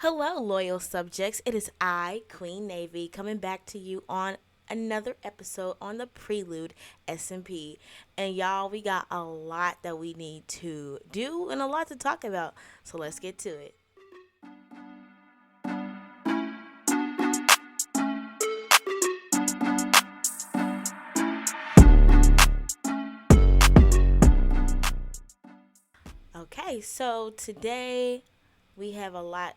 Hello, loyal subjects. It is I, QueenNavy, coming back to you on another episode on the Prelude SMP. And y'all, we got a lot that we need to do and a lot to talk about. So let's get to it. Okay, so today we have a lot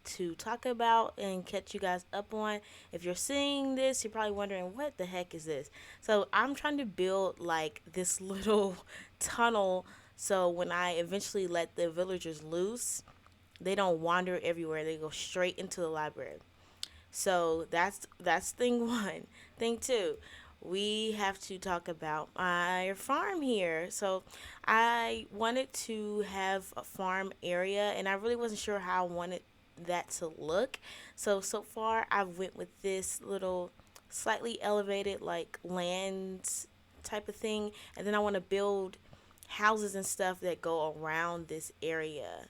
to talk about and catch you guys up on. If you're seeing this, you're probably wondering what the heck is this. So I'm trying to build like this little tunnel so when I eventually let the villagers loose, they don't wander everywhere. They go straight into the library. So that's thing one. Thing two, we have to talk about my farm here. So I wanted to have a farm area, and I really wasn't sure how I wanted that to look. So far I went with this little slightly elevated like lands type of thing, and then I want to build houses and stuff that go around this area.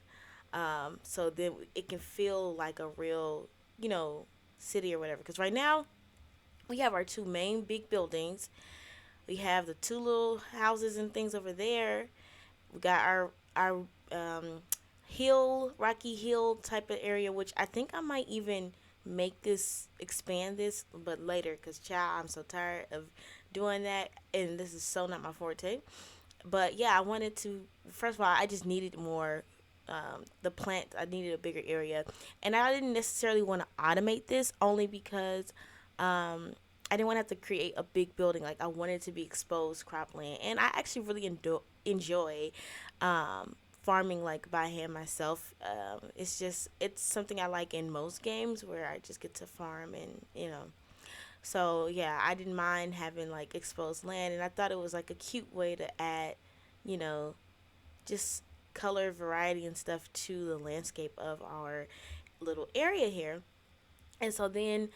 So then it can feel like a real, you know, city or whatever. Because right now we have our two main big buildings. We have the two little houses and things over there. We got our rocky hill type of area, which I think I might even make this expand this, but later, cause child, I'm so tired of doing that, and this is so not my forte. But yeah, I wanted to. First of all, I just needed more. The plant, I needed a bigger area, and I didn't necessarily want to automate this only because I didn't want to have to create a big building. Like I wanted to be exposed cropland, and I actually really enjoy farming like by hand myself. It's something I like in most games where I just get to farm and So yeah, I didn't mind having like exposed land, and I thought it was like a cute way to add, you know, just color variety and stuff to the landscape of our little area here. And so then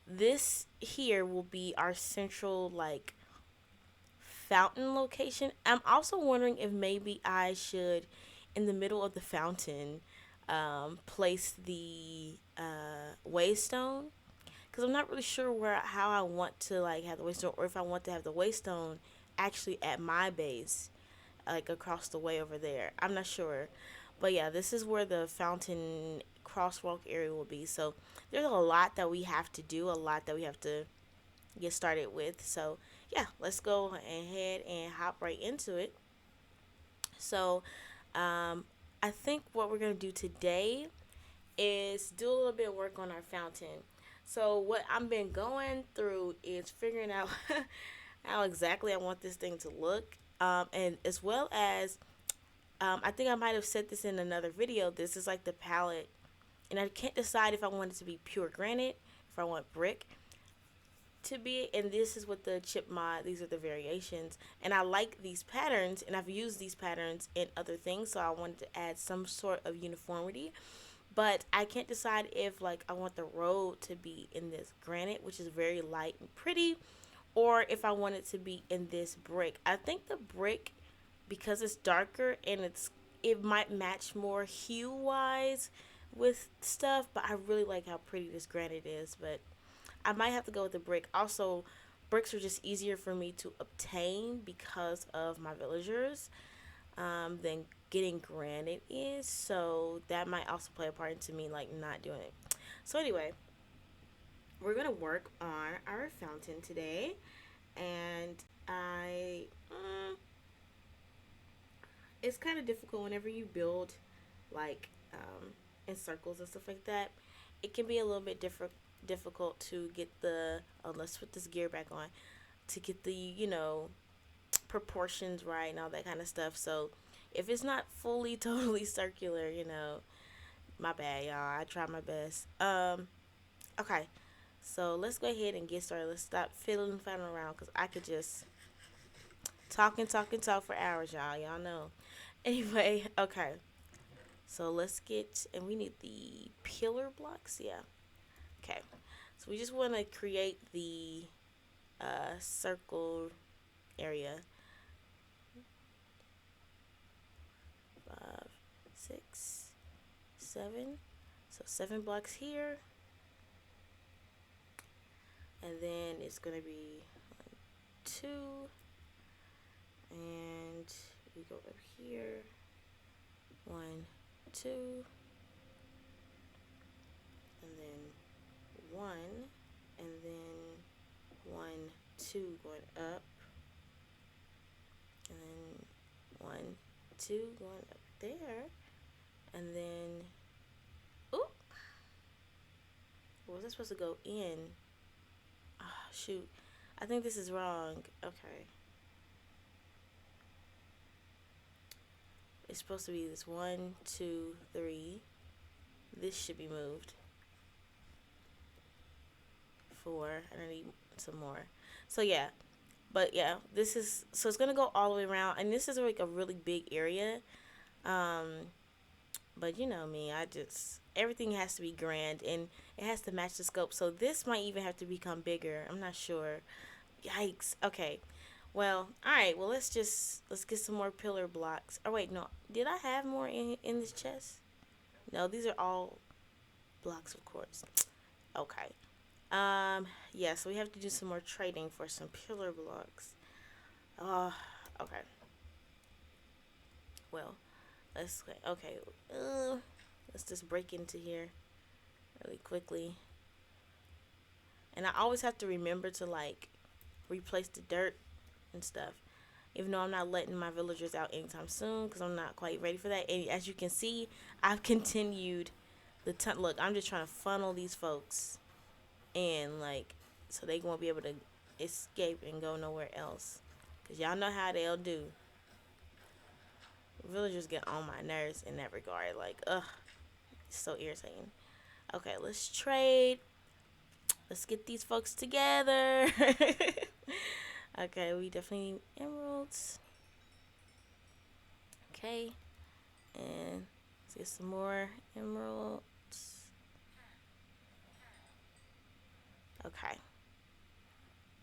this here will be our central like fountain location. I'm also wondering if maybe I should, in the middle of the fountain, place the waystone, because I'm not really sure where how I want to like have the waystone, or if I want to have the waystone actually at my base, like across the way over there. I'm not sure, but yeah, this is where the fountain crosswalk area will be. So there's a lot that we have to do, a lot that we have to get started with. So yeah, let's go ahead and hop right into it. So um, I think what we're gonna do today is do a little bit of work on our fountain. So what I've been going through is figuring out how exactly I want this thing to look, and as well as I think I might have said this in another video. This is like the palette, and I can't decide if I want it to be pure granite, if I want brick to be, and this is what the chip mod. These are the variations, and I like these patterns, and I've used these patterns in other things, so I wanted to add some sort of uniformity. But I can't decide if like I want the road to be in this granite, which is very light and pretty, or if I want it to be in this brick. I think the brick, because it's darker and it might match more hue wise with stuff, but I really like how pretty this granite is. But I might have to go with the brick. Also, bricks are just easier for me to obtain because of my villagers, than getting granite is. So that might also play a part into me like not doing it. So anyway, we're gonna work on our fountain today, and I it's kind of difficult whenever you build like in circles and stuff like that. It can be a little bit difficult to get the let's put this gear back on, to get the proportions right and all that kind of stuff. So if it's not fully totally circular, my bad, y'all. I try my best. Okay, so let's go ahead and get started. Let's stop fiddling and fiddling around, because I could just talk and talk and talk for hours, y'all know. Anyway, okay, so let's get, and we need the pillar blocks. Yeah. Okay, so we just want to create the circle area. 5, 6, 7. So 7 blocks here, and then it's gonna be 2, and we go over here, 1, 2, and then 1, and then 1, 2 going up, and then 1, 2 going up there, and then, oop, was I supposed to go in? Ah, oh, shoot, I think this is wrong. Okay, it's supposed to be this 1, 2, 3. This should be moved. 4, and I need some more. So yeah, but yeah, this is, so it's gonna go all the way around, and this is like a really big area. But you know me, I just, everything has to be grand and it has to match the scope. So this might even have to become bigger. I'm not sure. Yikes. Okay. Well, all right. Well, let's get some more pillar blocks. Oh wait, no. Did I have more in this chest? No, these are all blocks of quartz. Okay. Yeah, so we have to do some more trading for some pillar blocks. Okay. Well, okay. Let's just break into here really quickly. And I always have to remember to like replace the dirt and stuff. Even though I'm not letting my villagers out anytime soon because I'm not quite ready for that. And as you can see, I've continued the ton. Look, I'm just trying to funnel these folks in, like, so they won't be able to escape and go nowhere else. Because y'all know how they'll do. Villagers get on my nerves in that regard. Like, ugh, it's so irritating. Okay, let's trade. Let's get these folks together. Okay, we definitely need emeralds. Okay, and let's get some more emeralds. Okay,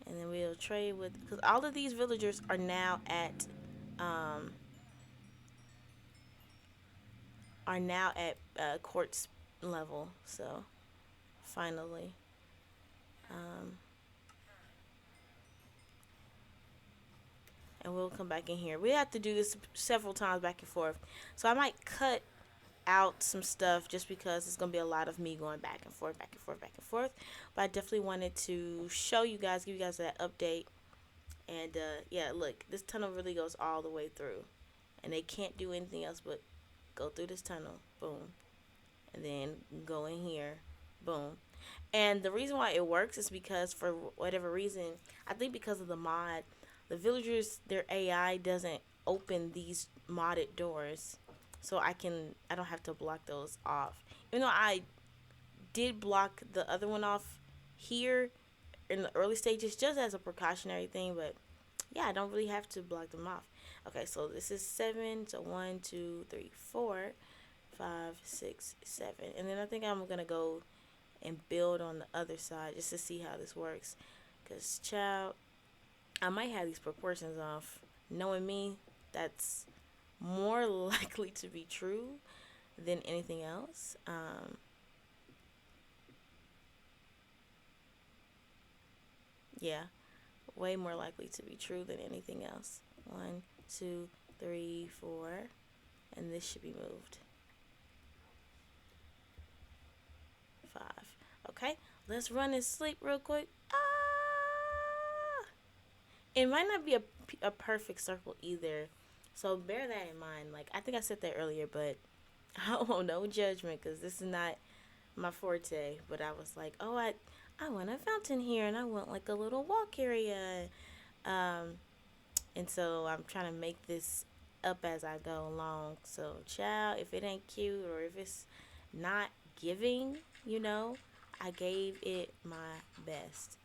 and then we'll trade with, because all of these villagers are now at quartz level. So finally, and we'll come back in here. We have to do this several times back and forth, so I might cut out some stuff just because it's gonna be a lot of me going back and forth, back and forth, back and forth. But I definitely wanted to show you guys, give you guys that update. And yeah, look, this tunnel really goes all the way through, and they can't do anything else but go through this tunnel, boom, and then go in here, boom. And the reason why it works is because for whatever reason, I think because of the mod, the villagers, their AI doesn't open these modded doors, so I don't have to block those off. Even though I did block the other one off here in the early stages just as a precautionary thing, but yeah, I don't really have to block them off. Okay, so this is 7, so 1, 2, 3, 4, 5, 6, 7, and then I think I'm gonna go and build on the other side just to see how this works, because child, I might have these proportions off. Knowing me, that's more likely to be true than anything else. Yeah, way more likely to be true than anything else. 1, 2, 3, 4, and this should be moved. 5. Okay, let's run and sleep real quick. It might not be a perfect circle either, so bear that in mind. Like, I think I said that earlier, but I want no judgment because this is not my forte. But I was like, oh, I want a fountain here, and I want like a little walk area. And so I'm trying to make this up as I go along. So, child, if it ain't cute or if it's not giving, I gave it my best.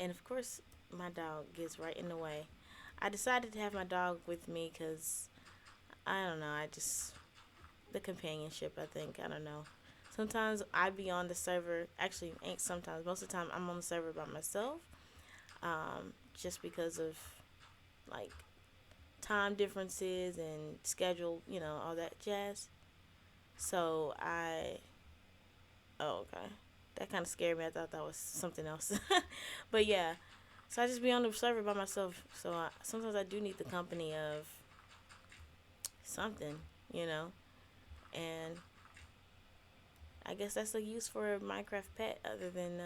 And of course, my dog gets right in the way. I decided to have my dog with me because I don't know. The companionship, I think. I don't know. Sometimes I be on the server. Actually, ain't sometimes. Most of the time, I'm on the server by myself. Just because of, like, time differences and schedule, all that jazz. So oh, okay. That kind of scared me. I thought that was something else. But yeah, so I just be on the server by myself. So sometimes I do need the company of something, you know. And I guess that's a use for a Minecraft pet other than,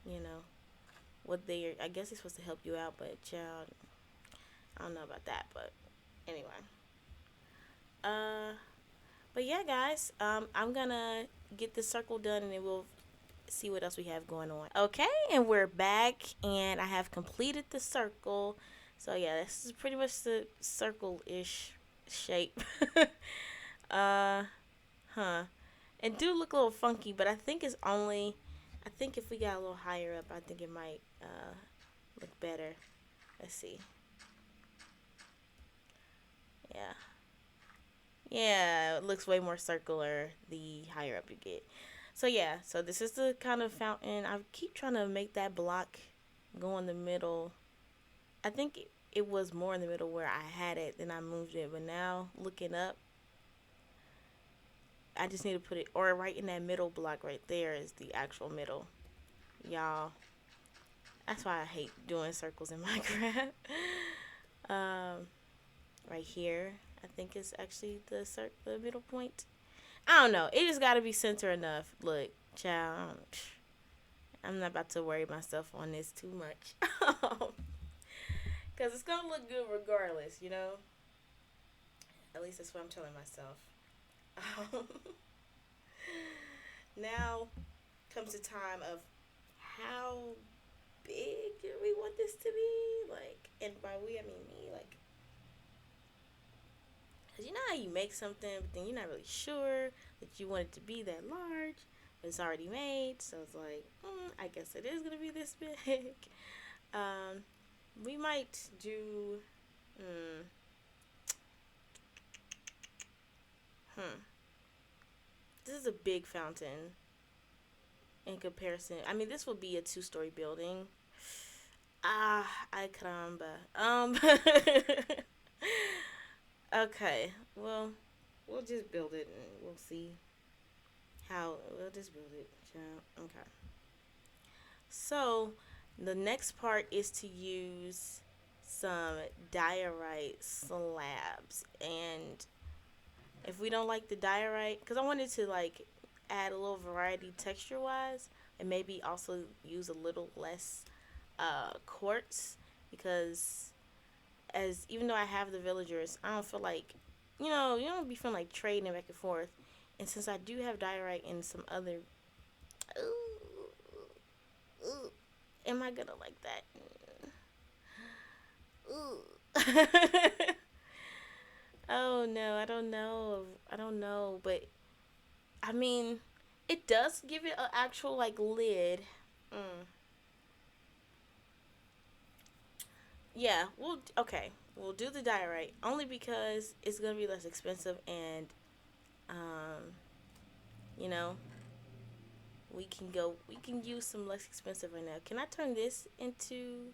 you know, what they are. I guess it's supposed to help you out, but child, I don't know about that. But anyway. Uh, but yeah, guys, I'm gonna get this circle done and then we'll see what else we have going on. Okay, and we're back, and I have completed the circle. So yeah, this is pretty much the circle-ish shape. uh, huh. It do look a little funky, but I think it's only. I think if we got a little higher up, I think it might look better. Let's see. Yeah. Yeah, it looks way more circular the higher up you get. So yeah, so this is the kind of fountain. I keep trying to make that block go in the middle. I think it was more in the middle where I had it, then I moved it. But now looking up, I just need to put it, or right in that middle block right there is the actual middle. Y'all, that's why I hate doing circles in Minecraft. um, right here, I think is actually the middle point. I don't know. It just got to be center enough. Look, child, I'm not about to worry myself on this too much. Because it's going to look good regardless, you know? At least that's what I'm telling myself. Um, now comes the time of how big do we want this to be? Like, and by we, I mean me. Like, because you know how you make something, but then you're not really sure that you want it to be that large, but it's already made. So it's like, I guess it is going to be this big. Um, we might do, this is a big fountain in comparison. I mean, this will be a 2-story building. Ay caramba. Okay, well, we'll just build it and we'll see how. We'll just build it. Okay. So, the next part is to use some diorite slabs. And if we don't like the diorite, because I wanted to like add a little variety texture wise, and maybe also use a little less quartz, because as even though I have the villagers, I don't feel like, you don't be feeling like trading back and forth. And since I do have diorite and some other, ooh, am I gonna like that? Ooh. Oh no, I don't know. I don't know, but I mean, it does give it an actual like lid. Mm. Yeah, we'll do the diorite only because it's gonna be less expensive, and um, you know, we can use some less expensive right now. Can I turn this into?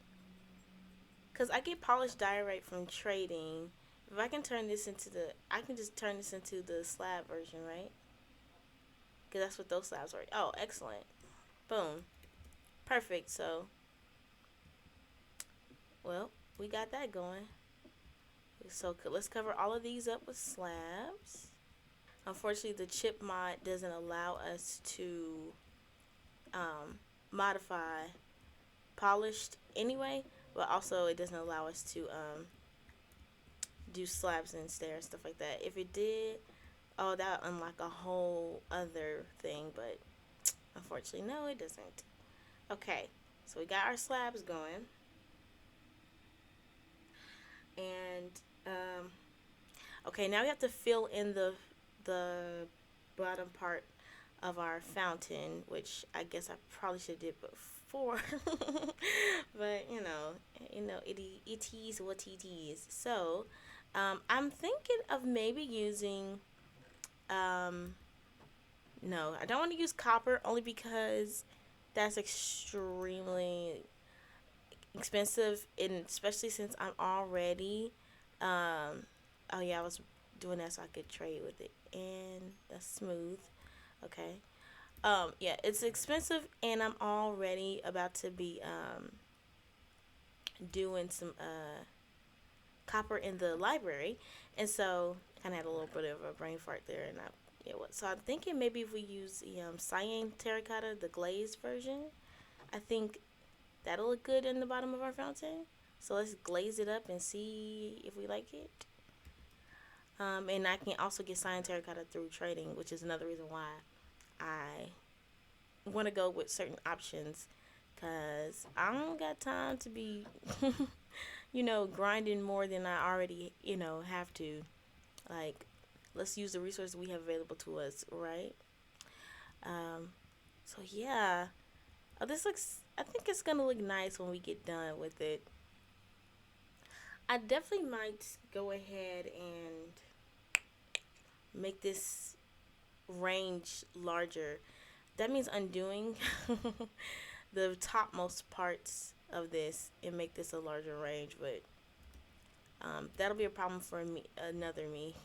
Cause I get polished diorite from trading. If I can turn this into I can just turn this into the slab version, right? Cause that's what those slabs are. Oh, excellent. Boom. Perfect. So, well, we got that going. So let's cover all of these up with slabs. Unfortunately, the chip mod doesn't allow us to modify polished anyway, but also it doesn't allow us to do slabs and stairs, stuff like that. If it did, oh, that would unlock a whole other thing, but unfortunately, no, it doesn't. Okay, so we got our slabs going, and okay, now we have to fill in the bottom part of our fountain, which I guess I probably should have did before, but it is what it is. So, I'm thinking of maybe using, no, I don't want to use copper only because that's extremely, expensive, and especially since I'm already, oh yeah, I was doing that so I could trade with it, and that's smooth. Okay. Yeah, it's expensive, and I'm already about to be doing some copper in the library, and so kind of had a little bit of a brain fart there, and I yeah. So I'm thinking maybe if we use the cyan terracotta, the glazed version, I think that'll look good in the bottom of our fountain. So let's glaze it up and see if we like it. And I can also get cyan terracotta through trading, which is another reason why I want to go with certain options, because I don't got time to be, grinding more than I already, have to. Like, let's use the resources we have available to us, right? Um, so yeah, this looks. I think it's gonna look nice when we get done with it. I definitely might go ahead and make this range larger. That means undoing the topmost parts of this and make this a larger range, but that'll be a problem for me, another me.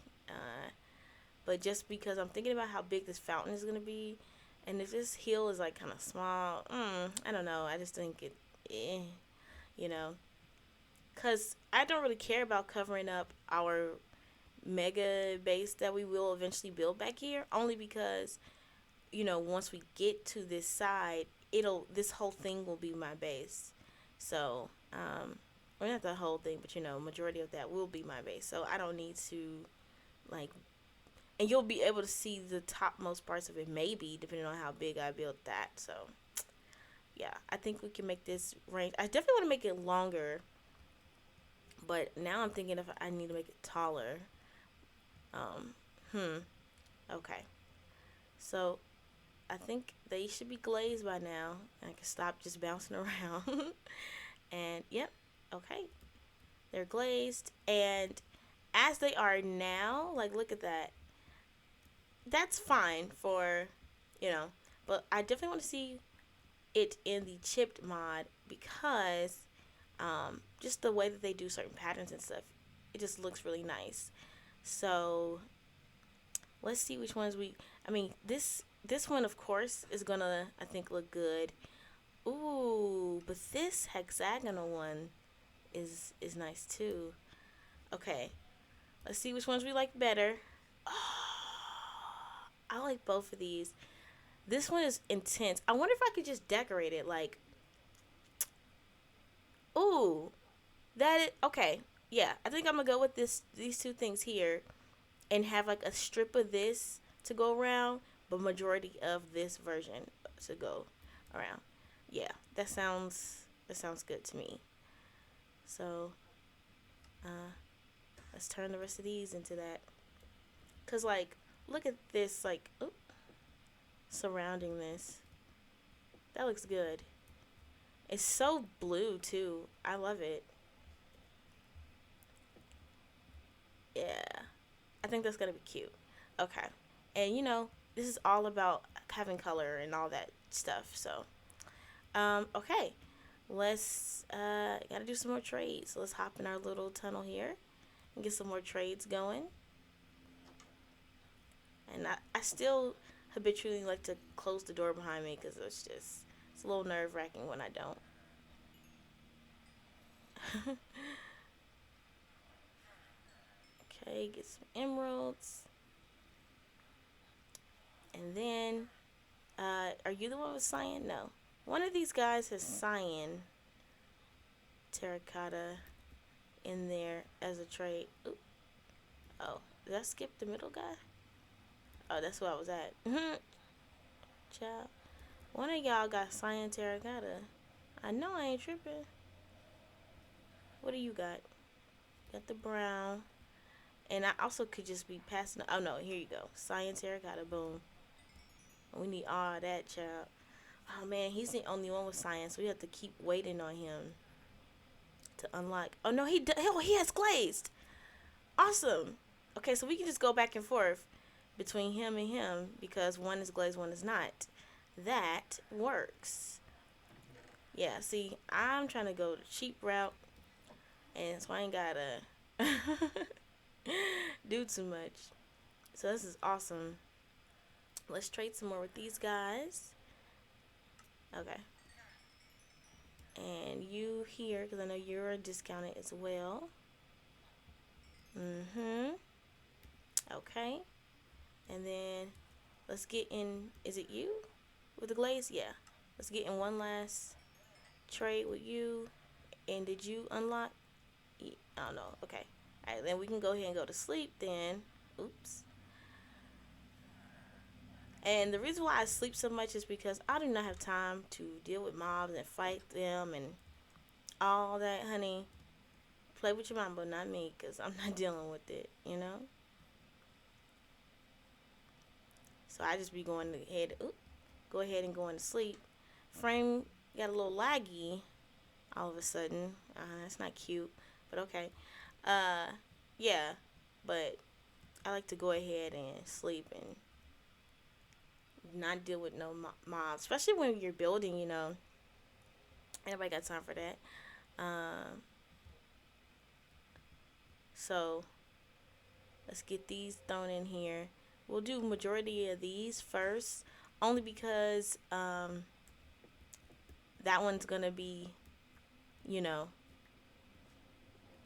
But just because I'm thinking about how big this fountain is gonna be, and if this hill is like kind of small, I don't know. I just think it, you know, cause I don't really care about covering up our mega base that we will eventually build back here, only because once we get to this side, this whole thing will be my base. So, well, not the whole thing, but majority of that will be my base. So I don't need to like, and you'll be able to see the topmost parts of it, maybe depending on how big I build that. So yeah, I think we can make this range. I definitely want to make it longer, but now I'm thinking if I need to make it taller. Um, okay. So I think they should be glazed by now. I can stop just bouncing around. And yep, okay. They're glazed. And as they are now, like, look at that. That's fine for, you know, but I definitely want to see it in the chipped mod, because just the way that they do certain patterns and stuff, it just looks really nice. So let's see which ones we. I mean, this one, of course, is gonna, I think, look good. Ooh, but this hexagonal one is nice too. Okay, let's see which ones we like better. Oh, I like both of these. This one is intense. I wonder if I could just decorate it like. Ooh, okay. Yeah, I think I'm gonna go with these two things here, and have like a strip of this to go around, but majority of this version to go around. Yeah, that sounds good to me. So, uh, let's turn the rest of these into that. Cause like, look at this, like, oop, surrounding this. That looks good. It's so blue too. I love it. Yeah, I think that's gonna be cute. Okay, and this is all about having color and all that stuff. So, okay, let's gotta do some more trades. So let's hop in our little tunnel here and get some more trades going. And I still habitually like to close the door behind me, because it's a little nerve wracking when I don't. Okay, get some emeralds. And then, are you the one with cyan? No. One of these guys has cyan terracotta in there as a trade. Ooh. Oh, did I skip the middle guy? Oh, that's where I was at. Child. One of y'all got cyan terracotta. I know I ain't tripping. What do you got? Got the brown. And I also could just be passing. Oh no, here you go. Cyan terracotta, boom. We need all that, child. Oh man, he's the only one with cyan, so we have to keep waiting on him to unlock. Oh no, he has glazed. Awesome. Okay, so we can just go back and forth between him and him, because one is glazed, one is not. That works. Yeah, see, I'm trying to go the cheap route, and so I ain't gotta do too much. So this is awesome. Let's trade some more with these guys. Okay. And you here, because I know you're discounted as well. Mm-hmm. Okay. And then let's get in. Is it you with the glaze? Yeah. Let's get in one last trade with you. And did you unlock? I don't know. Okay. All right. Then we can go ahead and go to sleep then. Oops. And the reason why I sleep so much is because I do not have time to deal with mobs and fight them and all that, honey. Play with your mom, but not me, because I'm not dealing with it, you know? So I just be going ahead, go ahead and going to sleep. Frame got a little laggy all of a sudden. That's not cute, but okay. Uh, yeah, but I like to go ahead and sleep and not deal with no mobs, especially when you're building, you know. Anybody got time for that? Um, so let's get these thrown in here. We'll do majority of these first, only because that one's gonna be, you know,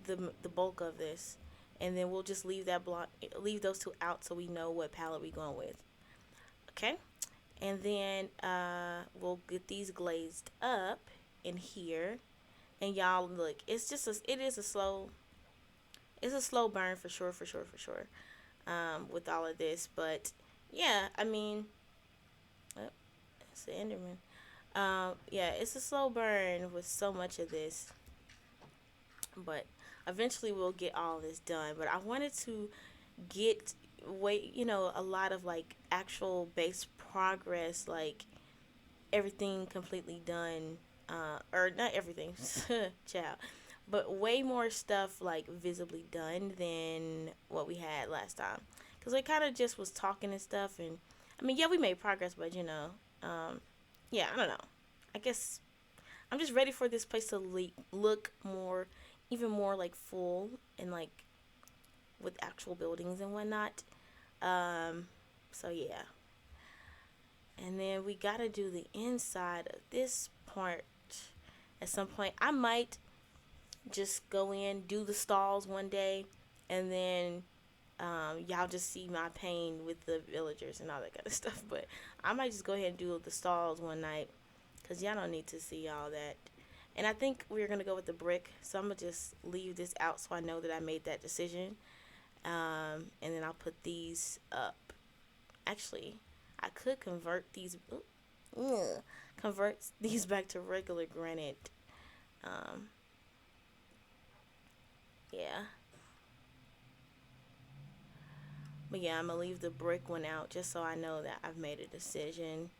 the bulk of this, and then we'll just leave that block, leave those two out, so we know what palette we going with. Okay, and then we'll get these glazed up in here, and y'all look, it's a slow burn for sure, for sure, for sure. With all of this, but yeah, I mean, oh, it's the Enderman. Yeah, it's a slow burn with so much of this, but eventually we'll get all this done. But I wanted to get a lot of like actual base progress, like everything completely done, or not everything, child, but way more stuff like visibly done than what we had last time. Cause we kind of just was talking and stuff, and I mean, yeah, we made progress, but yeah, I don't know. I guess I'm just ready for this place to look more, even more like full and like with actual buildings and whatnot. Um, so yeah, and then we gotta do the inside of this part at some point. I might just go in, do the stalls one day, and then y'all just see my pain with the villagers and all that kind of stuff. But I might just go ahead and do the stalls one night, because y'all don't need to see all that. And I think we're going to go with the brick. So I'm going to just leave this out so I know that I made that decision. And then I'll put these up. Actually, I could convert these back to regular granite. Um, yeah. But yeah, I'm going to leave the brick one out just so I know that I've made a decision.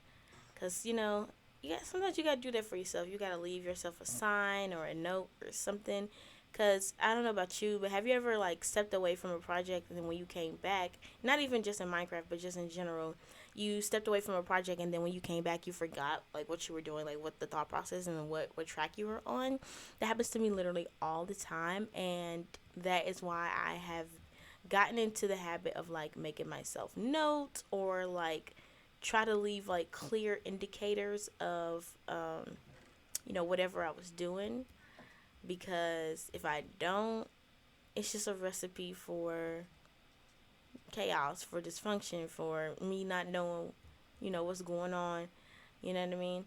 Because, sometimes you got to do that for yourself. You got to leave yourself a sign or a note or something. Because I don't know about you, but have you ever, like, stepped away from a project and then when you came back, not even just in Minecraft, but just in general, you stepped away from a project and then when you came back, you forgot, like, what you were doing, like, what the thought process and what track you were on? That happens to me literally all the time. And that is why I have gotten into the habit of, like, making myself notes or, like, try to leave like clear indicators of whatever I was doing, because if I don't, it's just a recipe for chaos, for dysfunction, for me not knowing what's going on. You know what I mean?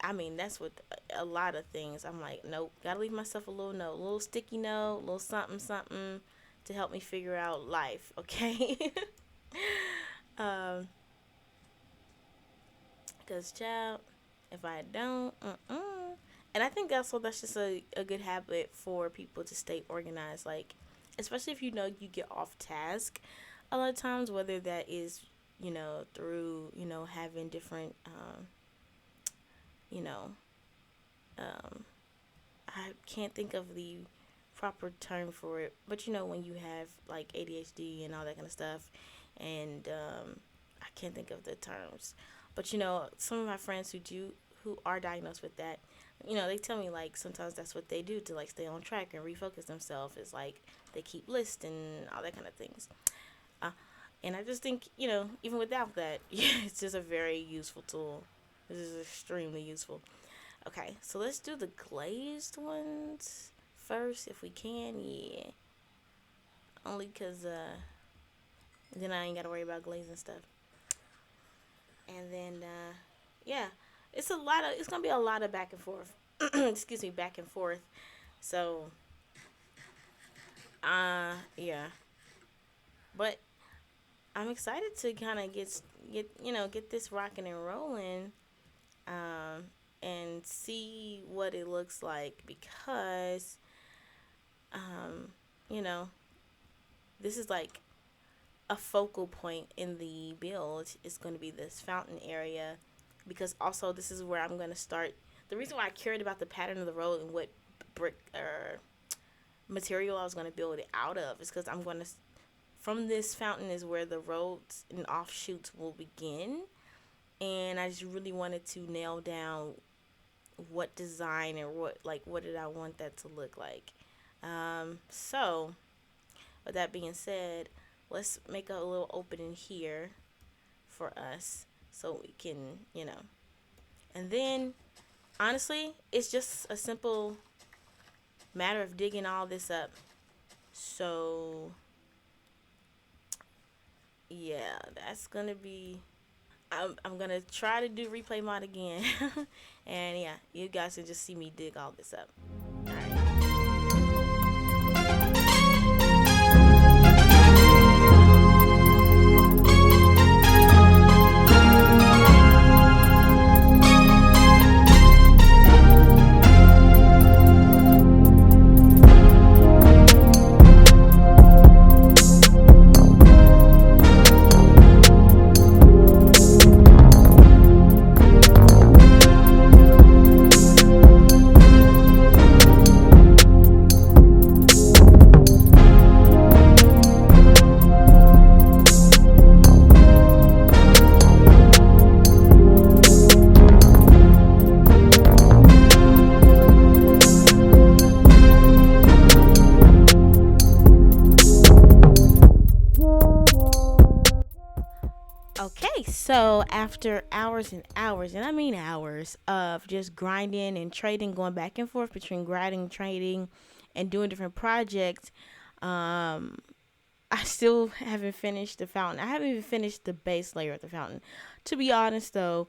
I mean, that's with a lot of things. I'm like, nope, gotta leave myself a little note, a little sticky note, a little something something to help me figure out life. Okay. um Because, child, if I don't, And I think also that's just a good habit for people to stay organized. Like, especially if you get off task a lot of times, whether that is, through, having different, you know, um, I can't think of the proper term for it, but when you have like ADHD and all that kind of stuff, and I can't think of the terms, but some of my friends who are diagnosed with that, they tell me like sometimes that's what they do to like stay on track and refocus themselves. Is like they keep lists and all that kind of things. Uh, and I just think, even without that, it's just a very useful tool. This is extremely useful. Okay, so let's do the glazed ones first if we can. Yeah, only because then I ain't got to worry about glazing stuff. And then, yeah, it's going to be a lot of back and forth. Excuse me, back and forth. So, yeah. But I'm excited to kind of get this rocking and rolling, um, and see what it looks like because, um, you know, this is like a focal point in the build. Is going to be this fountain area because also this is where I'm going to start. The reason why I cared about the pattern of the road and what brick or material I was going to build it out of is because I'm going to, from this fountain is where the roads and offshoots will begin, and I just really wanted to nail down what design and what did I want that to look like. So with that being said, let's make a little opening here for us so we can, and then honestly, it's just a simple matter of digging all this up. So yeah, that's gonna be. I'm gonna try to do replay mod again, and yeah, you guys can just see me dig all this up. All right. Okay, so after hours and hours, and I mean hours, of just grinding and trading, going back and forth between grinding, trading, and doing different projects, um, I still haven't finished the fountain. I haven't even finished the base layer of the fountain. To be honest, though,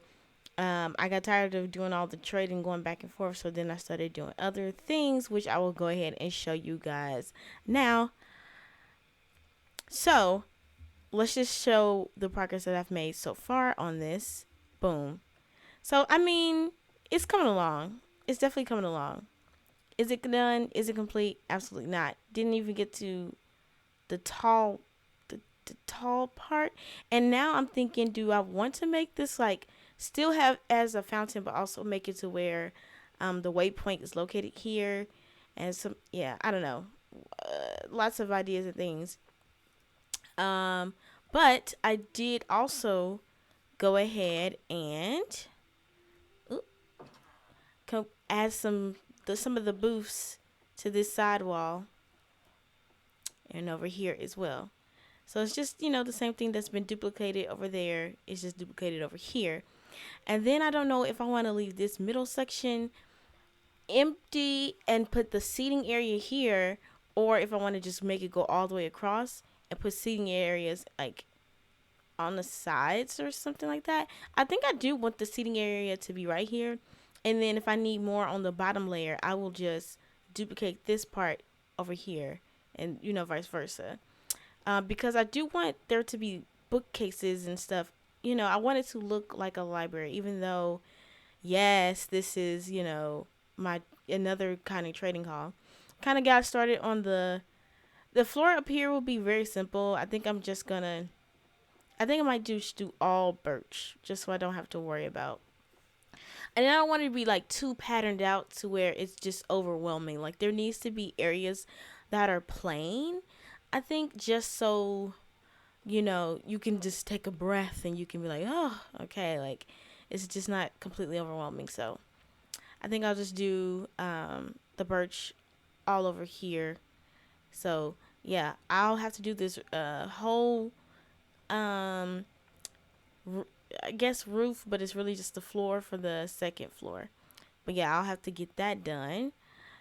I got tired of doing all the trading, going back and forth, so then I started doing other things, which I will go ahead and show you guys now. So, let's just show the progress that I've made so far on this. Boom. So, I mean, it's coming along. It's definitely coming along. Is it done? Is it complete? Absolutely not. Didn't even get to the the tall part. And now I'm thinking, do I want to make this like still have as a fountain, but also make it to where the waypoint is located here, and some I don't know, lots of ideas and things. Um, but I did also go ahead and add some of the booths to this side wall and over here as well. So it's just, the same thing that's been duplicated over there. It's just duplicated over here. And then I don't know if I want to leave this middle section empty and put the seating area here, or if I want to just make it go all the way across and put seating areas like on the sides or something like that. I think I do want the seating area to be right here. And then if I need more on the bottom layer, I will just duplicate this part over here and, vice versa. Because I do want there to be bookcases and stuff. I want it to look like a library, even though, yes, this is, my another kind of trading hall. Kind of got started on the floor up here will be very simple. I think I might just do all birch, just so I don't have to worry about. And I don't want it to be like too patterned out to where it's just overwhelming. Like there needs to be areas that are plain. I think just so you can just take a breath and you can be like, oh, okay, like it's just not completely overwhelming. So I think I'll just do the birch all over here. So yeah, I'll have to do this whole um I guess roof, but it's really just the floor for the second floor. But yeah, I'll have to get that done.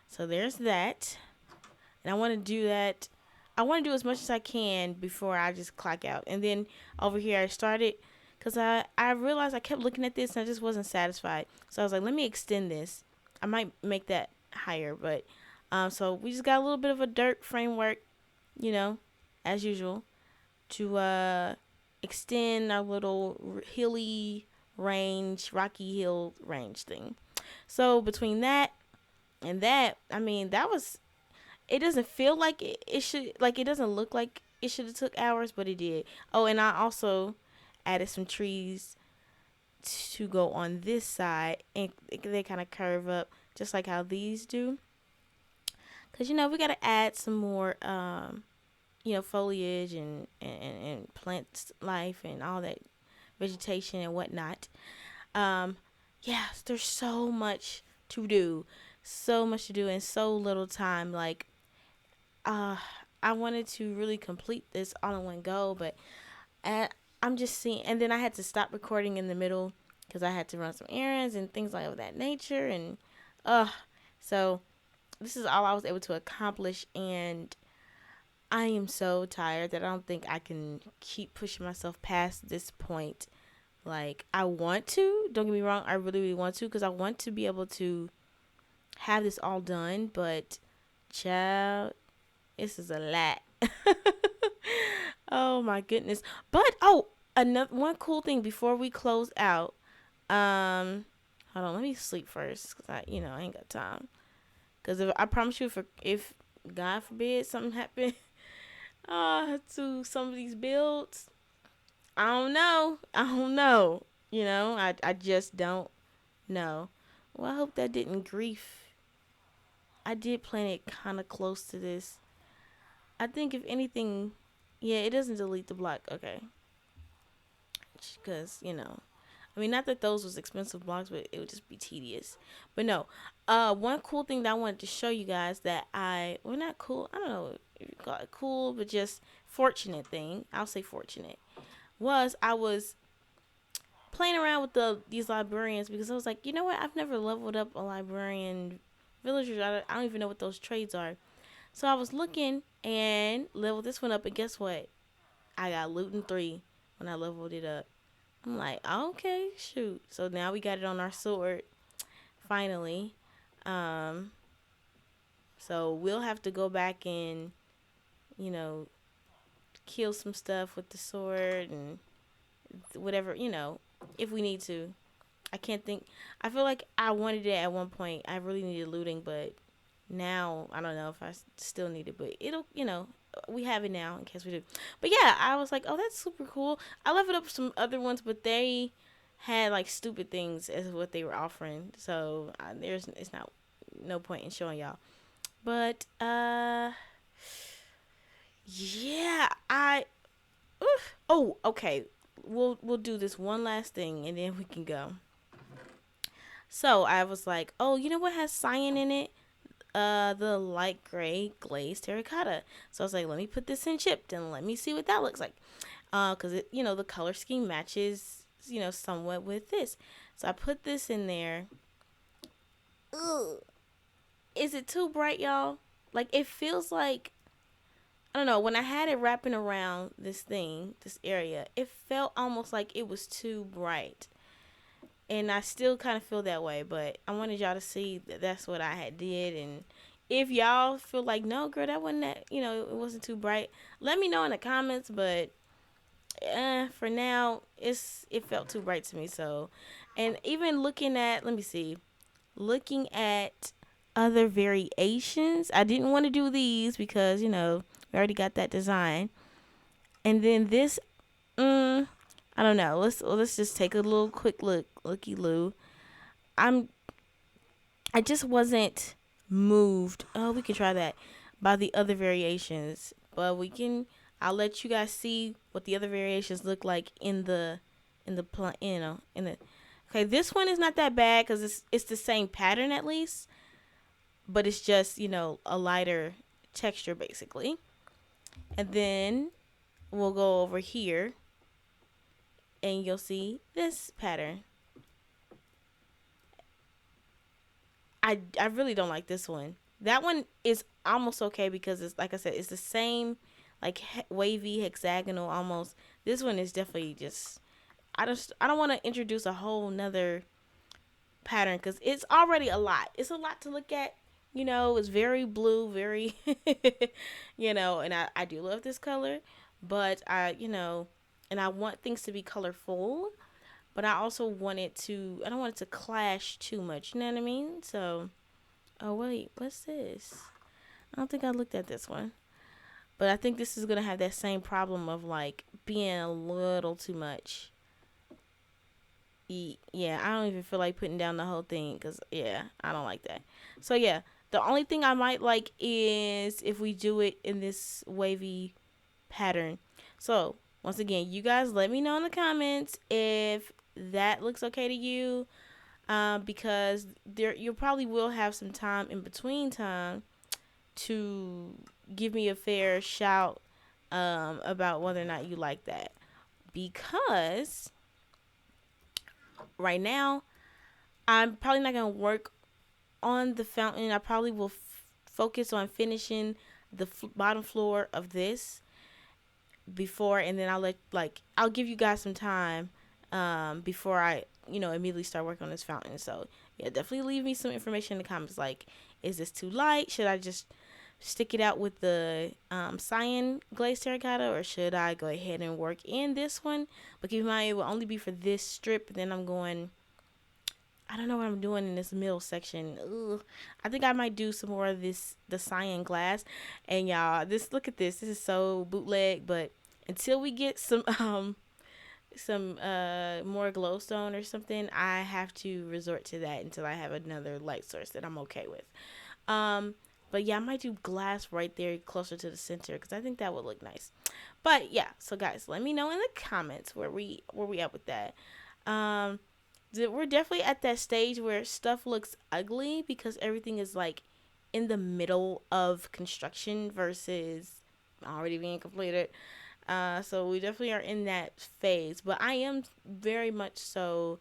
So there's that. And I want to do that. I want to do as much as I can before I just clock out. And then over here I started because I realized I kept looking at this and I just wasn't satisfied. So I was like, let me extend this. I might make that higher, but so we just got a little bit of a dirt framework, you know, as usual, to extend our little hilly range, rocky hill range thing. So between that and that, I mean, that was. It doesn't feel like it should. Like it doesn't look like it should have took hours, but it did. Oh, and I also added some trees to go on this side, and they kind of curve up just like how these do. Cause we gotta add some more foliage and plant life and all that vegetation and whatnot. Um, yeah, there's so much to do, so much to do in so little time. Like, uh, I wanted to really complete this all in one go, but uh, I'm just seeing, and then I had to stop recording in the middle because I had to run some errands and things like of that nature, and so this is all I was able to accomplish, and I am so tired that I don't think I can keep pushing myself past this point. Like, I want to, don't get me wrong, I really, really want to, because I want to be able to have this all done, but child, this is a lot. Oh my goodness. But another one cool thing before we close out. Hold on, let me sleep first, cause I ain't got time. Cause if I promise you, if God forbid something happen, to some of these builds, I don't know. I don't know. I just don't know. Well, I hope that didn't grief. I did plan it kind of close to this. I think if anything, yeah, it doesn't delete the block. Okay. Because, I mean, not that those was expensive blocks, but it would just be tedious. But no, one cool thing that I wanted to show you guys that well, not cool, I don't know if you call it cool, but just fortunate thing, I'll say fortunate, was I was playing around with these librarians because I was like, you know what, I've never leveled up a librarian villager. I don't even know what those trades are. So I was looking and leveled this one up, and guess what? I got looting 3 when I leveled it up. I'm like, okay, shoot. So now we got it on our sword, finally. So we'll have to go back and, kill some stuff with the sword and whatever, if we need to. I can't think. I feel like I wanted it at one point. I really needed looting, but now I don't know if I still need it. But it'll, we have it now in case we do. But yeah, I was like, oh, that's super cool. I leveled up some other ones, but they had like stupid things as what they were offering. So it's not no point in showing y'all. But yeah, oh, okay. We'll do this one last thing and then we can go. So I was like, oh, you know what has cyan in it? The light gray glazed terracotta. So I was like, let me put this in chipped and let me see what that looks like. Cause it, the color scheme matches, somewhat with this. So I put this in there. Ugh. Is it too bright, y'all? Like, it feels like, I don't know, when I had it wrapping around this area, it felt almost like it was too bright. And I still kind of feel that way, but I wanted y'all to see that that's what I had did. And if y'all feel like, no, girl, that wasn't that, it wasn't too bright, let me know in the comments. But for now, it felt too bright to me. So, and even looking at other variations, I didn't want to do these because, we already got that design. And then this, I don't know. Let's just take a little quick looky-loo. I just wasn't moved. Oh, we can try that by the other variations, but I'll let you guys see what the other variations look like in the Okay, this one is not that bad because it's the same pattern at least, but it's just, a lighter texture basically. And then we'll go over here and you'll see this pattern. I really don't like this one. That one is almost okay because it's, like I said, it's the same, like wavy hexagonal almost. This one is definitely just, I don't want to introduce a whole nother pattern because it's already a lot. It's a lot to look at. It's very blue, very, and I do love this color, but and I want things to be colorful, but I also I don't want it to clash too much. You know what I mean? So, oh wait, what's this? I don't think I looked at this one, but I think this is gonna have that same problem of like being a little too much. Yeah, I don't even feel like putting down the whole thing because, yeah, I don't like that. So, yeah, the only thing I might like is if we do it in this wavy pattern. So, once again, you guys let me know in the comments if that looks okay to you, because you probably will have some time in between time to give me a fair shout about whether or not you like that. Because right now, I'm probably not going to work on the fountain. I probably will focus on finishing the bottom floor of this before, and then I'll give you guys some time before I immediately start working on this fountain. So yeah, definitely leave me some information in the comments, like, is this too light? Should I just stick it out with the cyan glazed terracotta, or should I go ahead and work in this one? But keep in mind, it will only be for this strip. Then I don't know what I'm doing in this middle section. Ugh. I think I might do some more of the cyan glass. And y'all, look at this. This is so bootleg, but until we get some more glowstone or something, I have to resort to that until I have another light source that I'm okay with. But yeah, I might do glass right there closer to the center because I think that would look nice. But yeah, so guys, let me know in the comments where we at with that. We're definitely at that stage where stuff looks ugly because everything is like in the middle of construction versus already being completed. So we definitely are in that phase, but I am very much so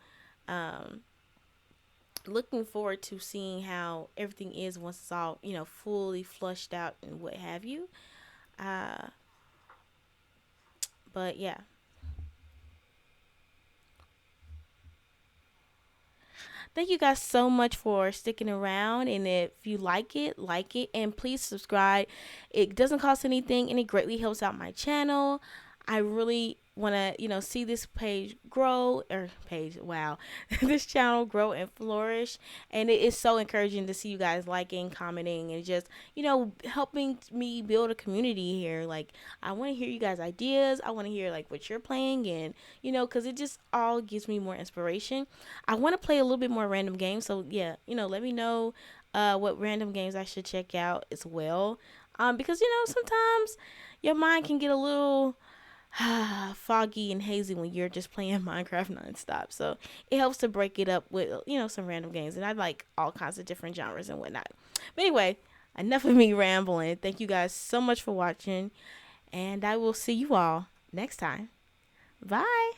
looking forward to seeing how everything is once it's all, fully flushed out and what have you. But yeah. Thank you guys so much for sticking around. And if you like it, and please subscribe. It doesn't cost anything and it greatly helps out my channel. I really want to, see this this channel grow and flourish. And it is so encouraging to see you guys liking, commenting, and just, helping me build a community here. Like, I want to hear you guys' ideas. I want to hear, like, what you're playing, and, because it just all gives me more inspiration. I want to play a little bit more random games. So, yeah, let me know what random games I should check out as well. Because, sometimes your mind can get a little foggy and hazy when you're just playing Minecraft nonstop. So it helps to break it up with, some random games. And I like all kinds of different genres and whatnot. But anyway, enough of me rambling. Thank you guys so much for watching. And I will see you all next time. Bye.